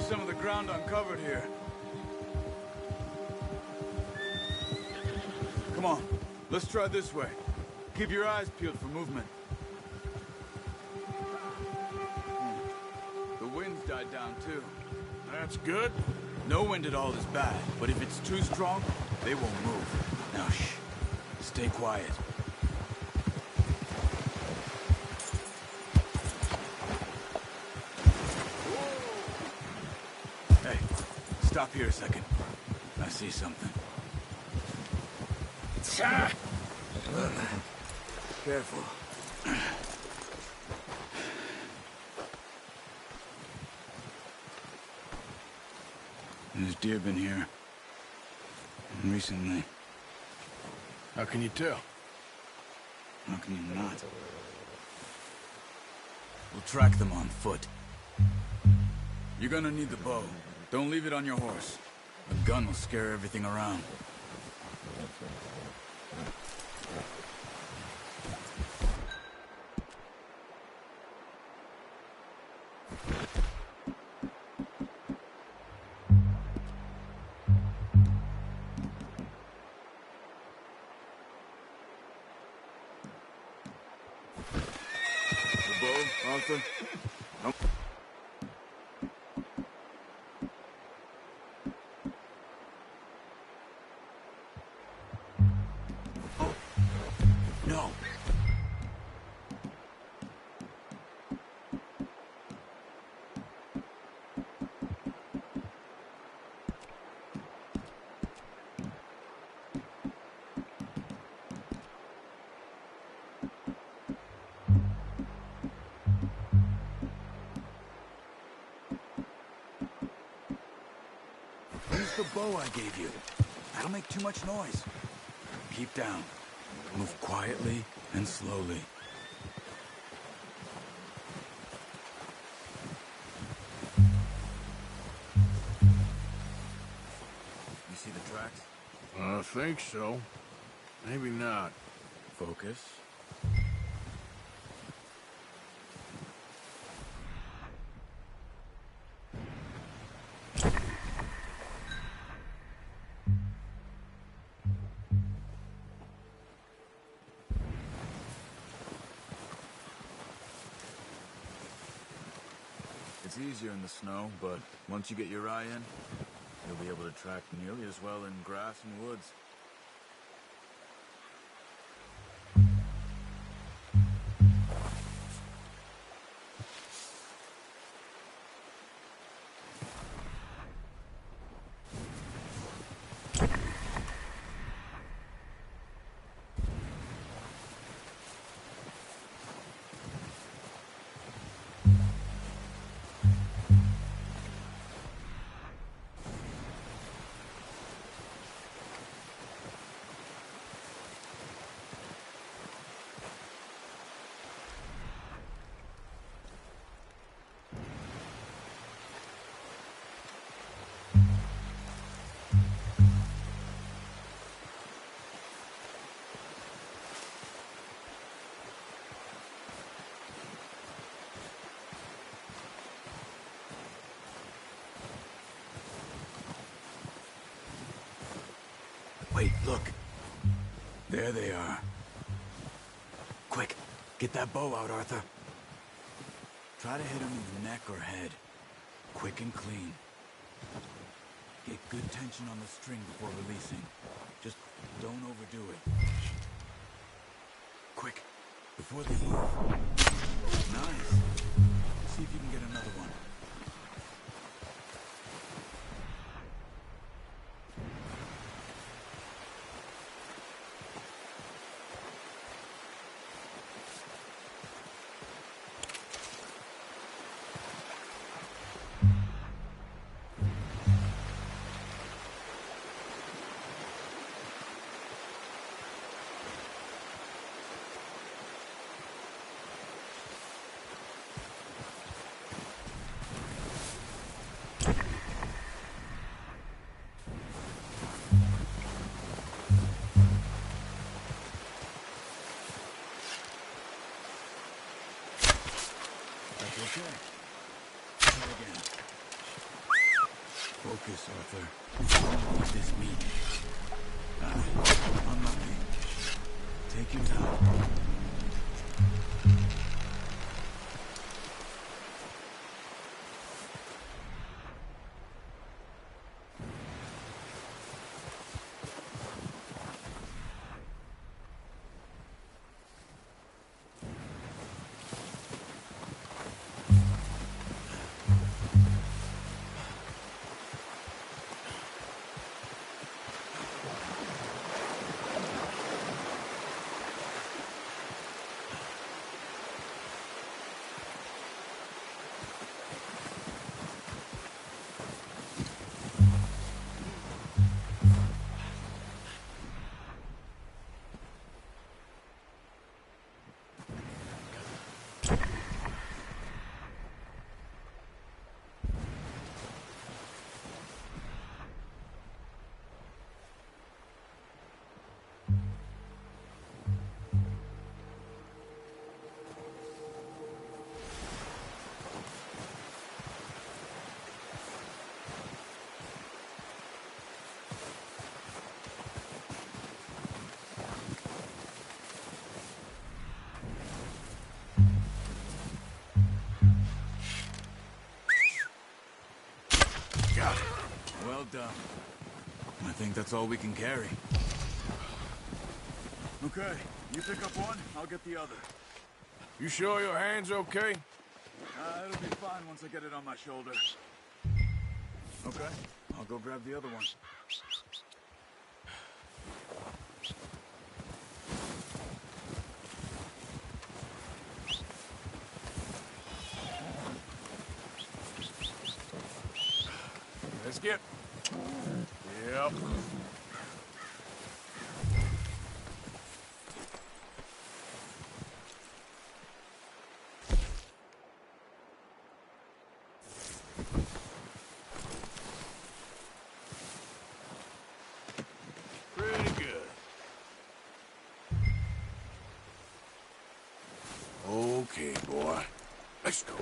some of the ground uncovered here. Come on, let's try this way. Keep your eyes peeled for movement. The wind's died down too. That's good. No wind at all is bad, but if it's too strong, they won't move. Now shh, stay quiet. Hey, stop here a second. I see something. Careful. There's deer been here. Recently. How can you tell? How can you not? We'll track them on foot. You're gonna need the bow. Don't leave it on your horse. A gun will scare everything around. The bow, Arthur? Nope. No. Use the bow I gave you. That'll make too much noise. Keep down. Move quietly and slowly. You see the tracks? I think so. Maybe not. Focus. It's easier in the snow, but once you get your eye in, you'll be able to track nearly as well in grass and woods. Wait, look. There they are. Quick, get that bow out, Arthur. Try to hit him in the neck or head. Quick and clean. Get good tension on the string before releasing. Just don't overdo it. Quick, before they move. Nice. See if you can get another one. Okay. Try again. Focus, Arthur. Need this meat. Unlucky. Take your time. Well done. I think that's all we can carry. Okay, you pick up one, I'll get the other. You sure your hand's okay? It'll be fine once I get it on my shoulder. Okay, I'll go grab the other one. Let's get... Yep. Pretty good. Okay, boy. Let's go.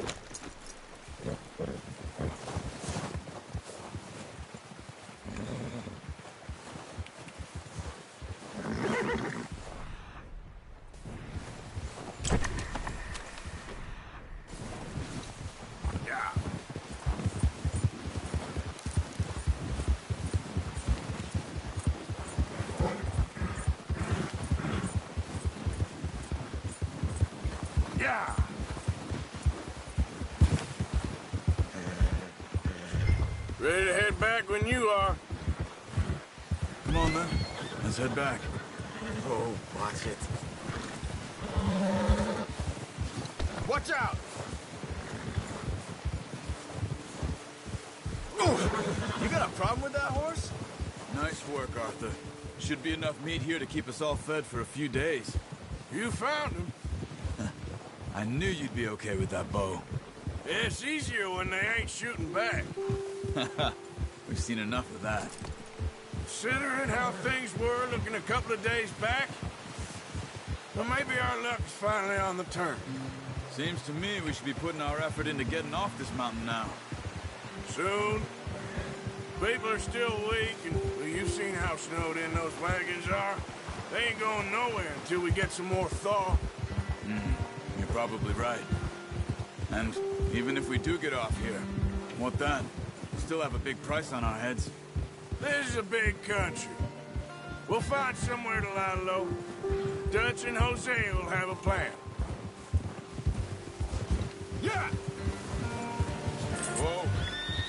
Yeah. Ready to head back when you are. Come on, then. Let's head back. Oh, watch it. Watch out! You got a problem with that horse? Nice work, Arthur. Should be enough meat here to keep us all fed for a few days. You found him. I knew you'd be okay with that bow. It's easier when they ain't shooting back. We've seen enough of that. Considering how things were looking a couple of days back, well, maybe our luck's finally on the turn. Seems to me we should be putting our effort into getting off this mountain now. Soon. People are still weak, and well, you've seen how snowed in those wagons are. They ain't going nowhere until we get some more thaw. You're probably right. And even if we do get off here, what then? We still have a big price on our heads. This is a big country. We'll find somewhere to lie low. Dutch and Hosea will have a plan. Yeah! Whoa.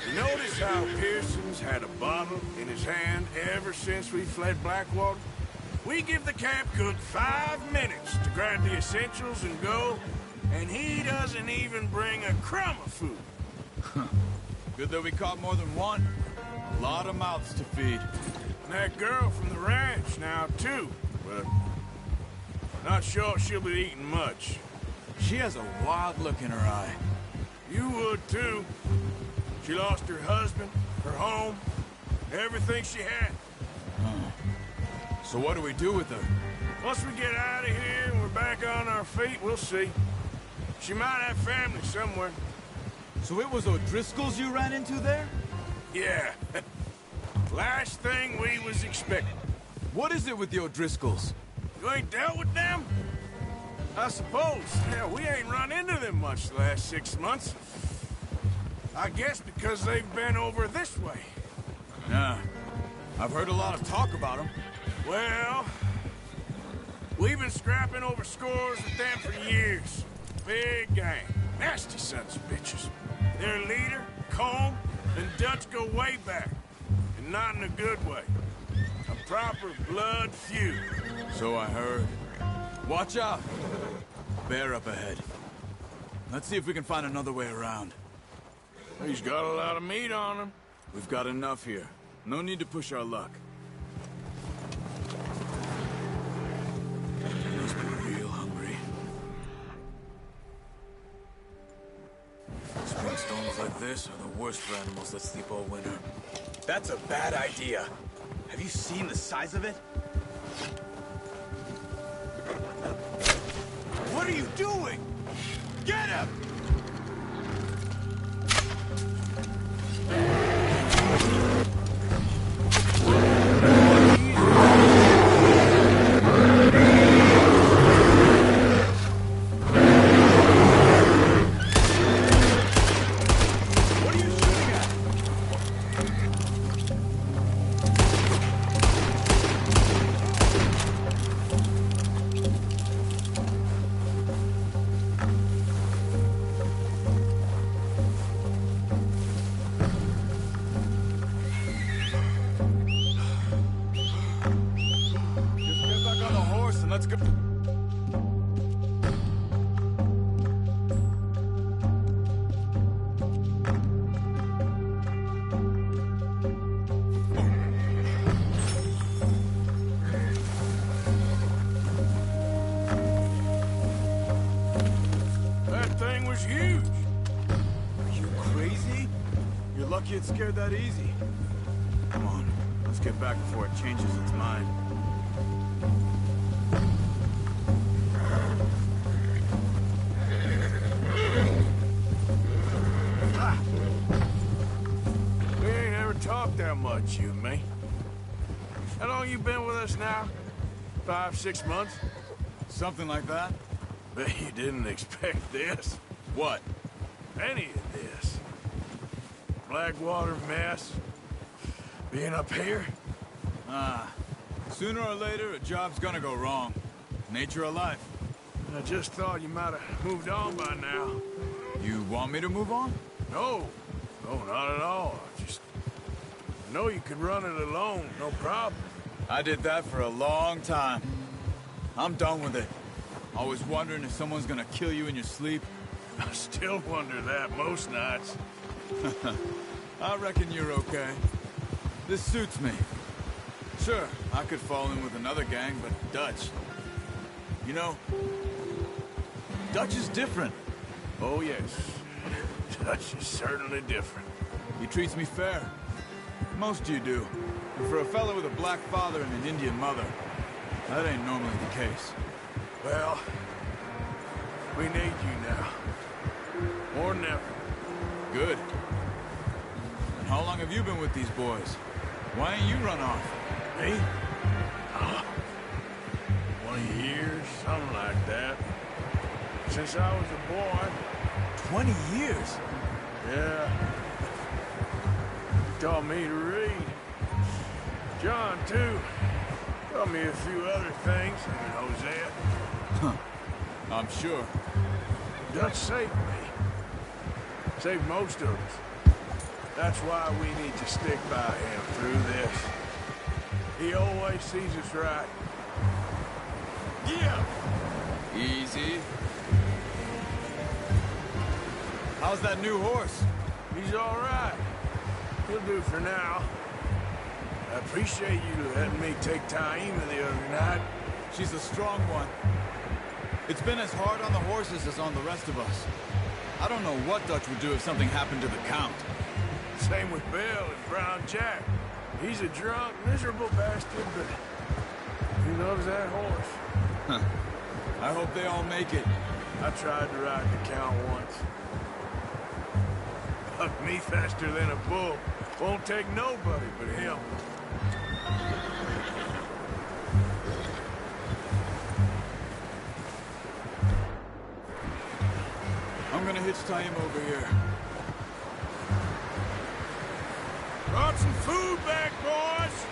You notice how Pearson's had a bottle in his hand ever since we fled Blackwater? We give the camp cook 5 minutes to grab the essentials and go, and he doesn't even bring a crumb of food. Good that we caught more than one. A lot of mouths to feed. And that girl from the ranch now, too. But not sure she'll be eating much. She has a wild look in her eye. You would, too. She lost her husband, her home, everything she had. So what do we do with her? Once we get out of here and we're back on our feet, we'll see. She might have family somewhere. So it was O'Driscoll's you ran into there? Yeah. Last thing we was expecting. What is it with the O'Driscolls? You ain't dealt with them? I suppose. Yeah, we ain't run into them much the last 6 months. I guess because they've been over this way. Nah. I've heard a lot of talk about them. Well, we've been scrapping over scores with them for years. Big gang. Nasty sons of bitches. Their leader, Colm, and Dutch go way back. And not in a good way. A proper blood feud. So I heard. Watch out! Bear up ahead. Let's see if we can find another way around. He's got a lot of meat on him. We've got enough here. No need to push our luck. They must be real hungry. Spring storms like this are the worst for animals that sleep all winter. That's a bad idea. Have you seen the size of it? What are you doing? Get him! Let's go. That thing was huge. Are you crazy? You're lucky it scared that easy. Come on, let's get back before it changes its mind. We ain't ever talked that much, you and me. How long you been with us now? 5, 6 months? Something like that? Bet you didn't expect this. What? Any of this. Blackwater mess. Being up here. Sooner or later, a job's gonna go wrong. Nature of life. I just thought you might have moved on by now. You want me to move on? No. No, not at all. I know you could run it alone, no problem. I did that for a long time. I'm done with it. Always wondering if someone's gonna kill you in your sleep. I still wonder that most nights. I reckon you're okay. This suits me. Sure, I could fall in with another gang, but Dutch... You know, Dutch is different. Oh, yes. Dutch is certainly different. He treats me fair. Most of you do. And for a fellow with a black father and an Indian mother, that ain't normally the case. Well, we need you now. More than ever. Good. And how long have you been with these boys? Why ain't you run off? Me? 20 years, something like that. Since I was a boy. 20 years? Yeah. He taught me to read. John, too. Taught me a few other things, and Hosea. Huh. I'm sure. Dutch saved me. Saved most of us. That's why we need to stick by him through this. He always sees us right. Yeah. Easy. How's that new horse? He's all right. He'll do for now. I appreciate you letting me take Taima the other night. She's a strong one. It's been as hard on the horses as on the rest of us. I don't know what Dutch would do if something happened to the Count. Same with Bill and Brown Jack. He's a drunk, miserable bastard, but he loves that horse. Huh. I hope they all make it. I tried to ride the Count once. Bucked me faster than a bull. Won't take nobody but him. I'm gonna hitch tie him over here. Brought some food back, boys!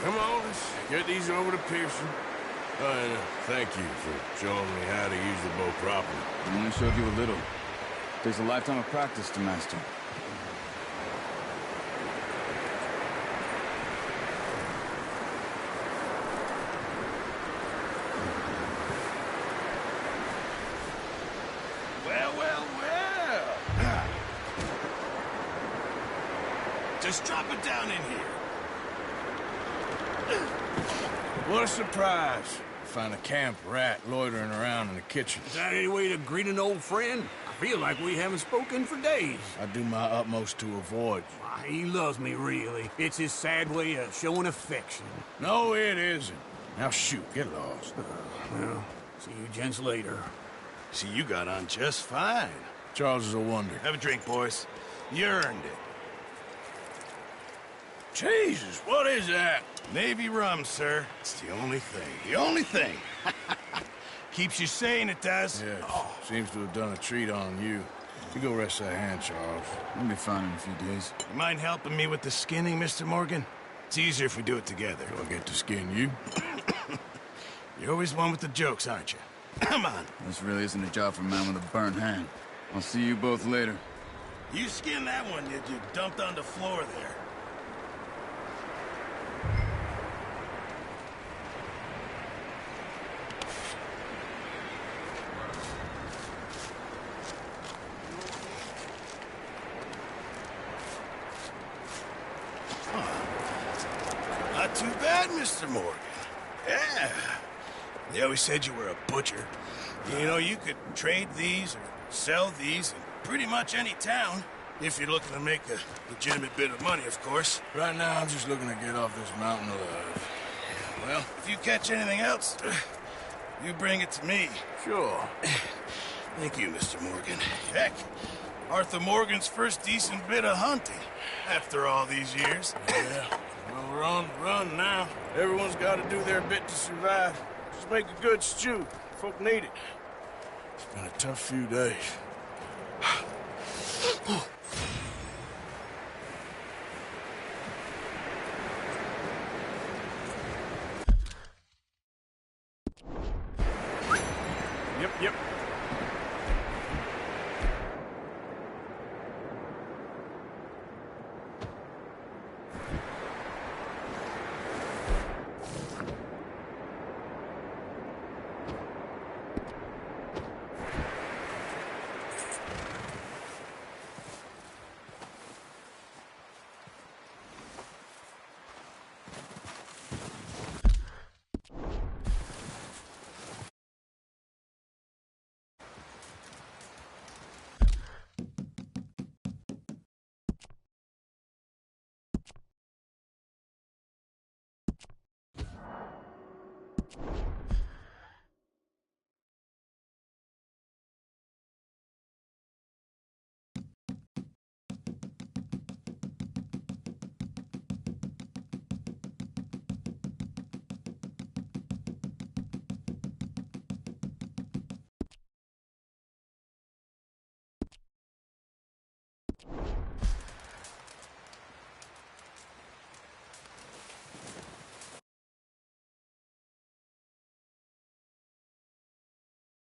Come on, let's get these over to Pearson. And thank you for showing me how to use the bow properly. I only showed you a little. Takes a lifetime of practice to master. Well, well, well. Just drop it down in here. What a surprise. Find a camp rat loitering around in the kitchen. Is that any way to greet an old friend? I feel like we haven't spoken for days. I do my utmost to avoid you. Why, he loves me, really. It's his sad way of showing affection. No, it isn't. Now shoot, get lost. Well, see you gents later. See, you got on just fine. Charles is a wonder. Have a drink, boys. You earned it. Jesus, what is that? Navy rum, sir. It's the only thing. The only thing. Keeps you sane, it does. Yes, seems to have done a treat on you. You go rest that hand, Charles. I'll be fine in a few days. You mind helping me with the skinning, Mr. Morgan? It's easier if we do it together. Do I get to skin you? You're always one with the jokes, aren't you? Come on. This really isn't a job for a man with a burnt hand. I'll see you both later. You skinned that one you dumped on the floor there. Not too bad, Mr. Morgan. Yeah. They always said you were a butcher. You know, you could trade these or sell these in pretty much any town. If you're looking to make a legitimate bit of money, of course. Right now, I'm just looking to get off this mountain alive. Well, if you catch anything else, you bring it to me. Sure. Thank you, Mr. Morgan. Heck, Arthur Morgan's first decent bit of hunting after all these years. Yeah. Well, we're on the run now. Everyone's got to do their bit to survive. Just make a good stew. Folk need it. It's been a tough few days. Yep.